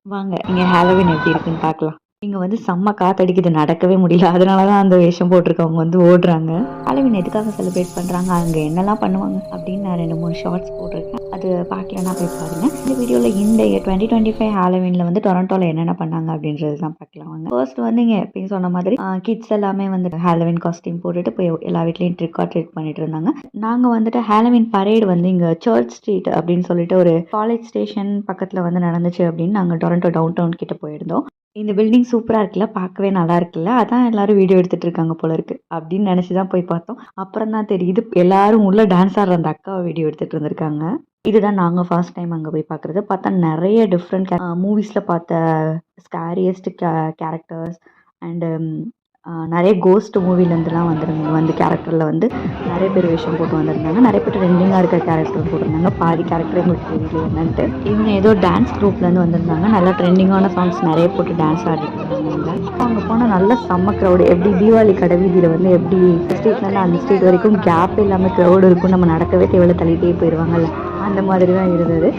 வாங்க இங்க ஹாலோவீன் எப்படி இருக்குன்னு பார்க்கலாம். இங்க வந்து செம்ம காத்தடிக்குது. நடக்கவே முடியல. அதனால தான் அந்த வேஷம் போட்டிருக்கவங்க வந்து ஓடுறாங்க. ஹாலோவீன் எதுக்காக செலிப்ரேட் பண்றாங்க? அங்க என்னலாம் பண்ணுவாங்க? அப்படின்னு நான் 2, 3 ஷார்ட்ஸ் போட்டிருக்கேன். அது பார்க்கலன்னா போய் பாருங்க. இந்த வீடியோல இந்த 2025 ஹாலோவீன்ல வந்து டொரண்டோல என்னென்ன பண்ணாங்க அப்படின்றது தான் பார்க்கலாம் வாங்க. ஃபர்ஸ்ட் வந்து இங்க எப்பயும் சொன்ன மாதிரி கிட்ஸ் எல்லாமே வந்து ஹாலோவீன் காஸ்டியூம் போட்டுட்டு போய் எல்லா வீட்லயும் ட்ரிக் ஆர் ட்ரீட் பண்ணிட்டு இருந்தாங்க. நாங்க வந்துட்டு ஹாலோவீன் பரேட் வந்து இங்க சர்ச் ஸ்ட்ரீட் அப்படின்னு சொல்லிட்டு ஒரு காலேஜ் ஸ்டேஷன் பக்கத்துல வந்து நடந்துச்சு அப்படின்னு நாங்க டொரண்டோ டவுன் டவுன் கிட்ட போயிருந்தோம். இந்த பில்டிங் சூப்பரா இருக்குல்ல, பார்க்கவே நல்லா இருக்குல்ல, அதான் எல்லாரும் வீடியோ எடுத்துட்டு இருக்காங்க போல இருக்கு அப்படின்னு நினைச்சு தான் போய் பார்த்தோம். அப்புறம் தான் தெரியுது எல்லாரும் உள்ள டான்ஸ் ஆடுற அந்த அக்காவை வீடியோ எடுத்துட்டு இருந்திருக்காங்க. இதுதான் நாங்க ஃபர்ஸ்ட் டைம் அங்க போய் பார்க்குறது. பார்த்தா நிறைய டிஃப்ரெண்ட் மூவிஸ்ல பார்த்த ஸ்கேரியஸ்ட் கேரக்டர்ஸ் அண்ட் நிறைய கோஸ்ட் மூவிலேருந்துலாம் வந்து கேரக்டரில் வந்து நிறைய பேர் வேஷம் போட்டு வந்திருந்தாங்க. நிறைய பேர் ட்ரெண்டிங்காக இருக்க கேரக்டர் போட்டிருந்தாங்க. பாதி கேரக்டர் எங்களுக்கு தெரியல என்னன்ட்டு. இவங்க ஏதோ டான்ஸ் குரூப்லேருந்து வந்திருந்தாங்க. நல்லா ட்ரெண்டிங்கான சாங்ஸ் நிறைய போட்டு டான்ஸ் ஆடிட்டு இருந்தாங்க. அங்கே போனால் நல்ல செம்ம க்ரௌடு. எப்படி தீபாவளி கடை வீதியில் வந்து எப்படி ஸ்ட்ரீட்லேருந்து அந்த ஸ்ட்ரீட் வரைக்கும் கேப் இல்லாமல் க்ரௌடு இருக்கும். நம்ம நடக்கவே தேவையில்ல, தள்ளிட்டே போயிடுவாங்கல்ல, அந்த மாதிரி தான் இருந்தது.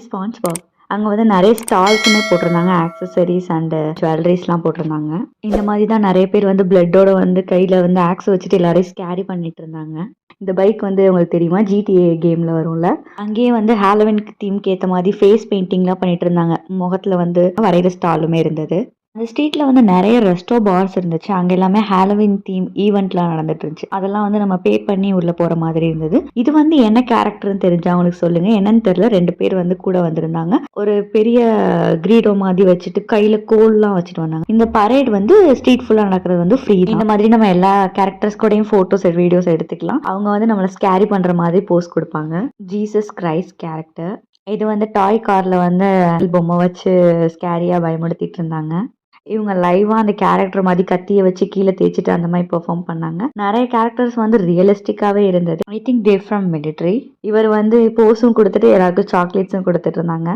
ஸ்பாஞ்ச் பாப் அங்கே வந்து நிறைய ஸ்டால்ஸுமே போட்டிருந்தாங்க. ஆக்சசரிஸ் அண்டு ஜுவல்லரிஸ்லாம் போட்டிருந்தாங்க. இந்த மாதிரி தான் நிறைய பேர் வந்து பிளட்டோட வந்து கையில் வந்து ஆக்ஸ் வச்சுட்டு எல்லாரையும் ஸ்கேரி பண்ணிட்டு இருந்தாங்க. இந்த பைக் வந்து உங்களுக்கு தெரியுமா, GTA கேமில் வரும்ல, அங்கேயே வந்து ஹாலோவின் தீம்க்கு ஏற்ற மாதிரி ஃபேஸ் பெயிண்டிங்லாம் பண்ணிட்டு இருந்தாங்க. முகத்தில் வந்து வரைகிற ஸ்டாலுமே இருந்தது. அந்த ஸ்ட்ரீட்ல வந்து நிறைய ரெஸ்டோ பார்ஸ் இருந்துச்சு. அங்க எல்லாமே ஹாலோவின் தீம் ஈவெண்ட்லாம் நடந்துட்டு இருந்துச்சு. அதெல்லாம் வந்து நம்ம பே பண்ணி உள்ள போற மாதிரி இருந்தது. இது வந்து என்ன கேரக்டர்னு தெரிஞ்சா அவங்களுக்கு சொல்லுங்க. என்னன்னு தெரியல, 2 பேர் வந்து கூட வந்திருந்தாங்க. ஒரு பெரிய கிரீடோ மாதிரி வச்சுட்டு கையில கோல்லாம் வச்சுட்டு வந்தாங்க. இந்த பரேட் வந்து ஸ்ட்ரீட் ஃபுல்லா நடக்கிறது வந்து ஃப்ரீ. இந்த மாதிரி நம்ம எல்லா கேரக்டர்ஸ் கூடயும் போட்டோஸ் வீடியோஸ் எடுத்துக்கலாம். அவங்க வந்து நம்மள ஸ்கேரி பண்ற மாதிரி போஸ் கொடுப்பாங்க. Jesus Christ character. இது வந்து டாய் கார்ல வந்து பொம்மை வச்சு ஸ்கேரியா பயமுடுத்திட்டு இருந்தாங்க. இவங்க லைவா அந்த கேரக்டர் மாதிரி கத்திய வச்சு கீழே தேய்ச்சிட்டு அந்த மாதிரி பெர்ஃபார்ம் பண்ணாங்க. நிறைய கேரக்டர்ஸ் வந்து ரியலிஸ்டிக்காவே இருந்தது. I think they from military. இவர் வந்து போஸும் கொடுத்துட்டு எல்லாருக்கும் சாக்லேட்ஸும் கொடுத்துட்டு இருந்தாங்க.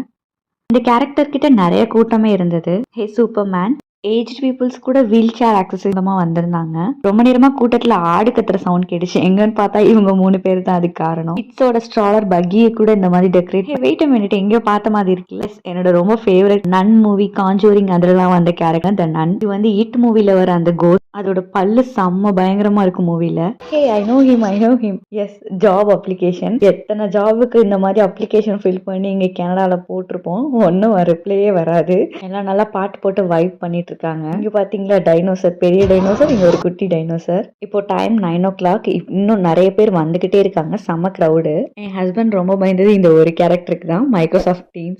இந்த கேரக்டர் கிட்ட நிறைய கூட்டமே இருந்தது. ஹே சூப்பர்மேன். ஏஜ்ட் பீப்புள்ஸ் கூட வீல் சேர் ஆக்சஸிமா வந்திருந்தாங்க. ரொம்ப நேரமா கூட்டத்துல ஆடு கத்துற சவுண்ட் கேட்டுச்சு. எங்கன்னு பார்த்தா இவங்க 3 பேர் தான் அதுக்கு காரணம். கிட்ஸோட ஸ்ட்ராலர் பக்கியை கூட இந்த மாதிரி டெக்கரேட். வெயிட் அ மினிட், எங்கேயோ பார்த்த மாதிரி இருக்குல்ல. என்னோட ரொம்ப ஃபேவரட் நன் மூவி காஞ்சூரிங் அதெல்லாம் வந்த கேரக்டர் த நன். இது வந்து இட் மூவில வர அந்த கோஸ்ட். அதோட பல்லு செம்ம பயங்கரமா இருக்கும் மூவில. Hey I know him. Yes, job application. எத்தனை ஜாபுக்கு இந்த மாதிரி அப்ளிகேஷன் ஃபில் பண்ணி இங்க கனடால போட்டிருப்போம். ஒன்னும் ரிப்ளையே வராது. எல்லாம் நல்லா பாட்டு போட்டு வைப் பண்ணிட்டு இருக்காங்க. இங்க பாத்தீங்களா டைனோசர், பெரிய டைனோசர், இங்க ஒரு குட்டி டைனோசர். இப்போ டைம் 9 o'clock. இன்னும் நிறைய பேர் வந்துகிட்டே இருக்காங்க. செம்ம கிரௌடு. என் ஹஸ்பண்ட் ரொம்ப பயந்தது இந்த ஒரு கேரக்டருக்கு தான், மைக்ரோசாஃப்ட் டீம்ஸ்.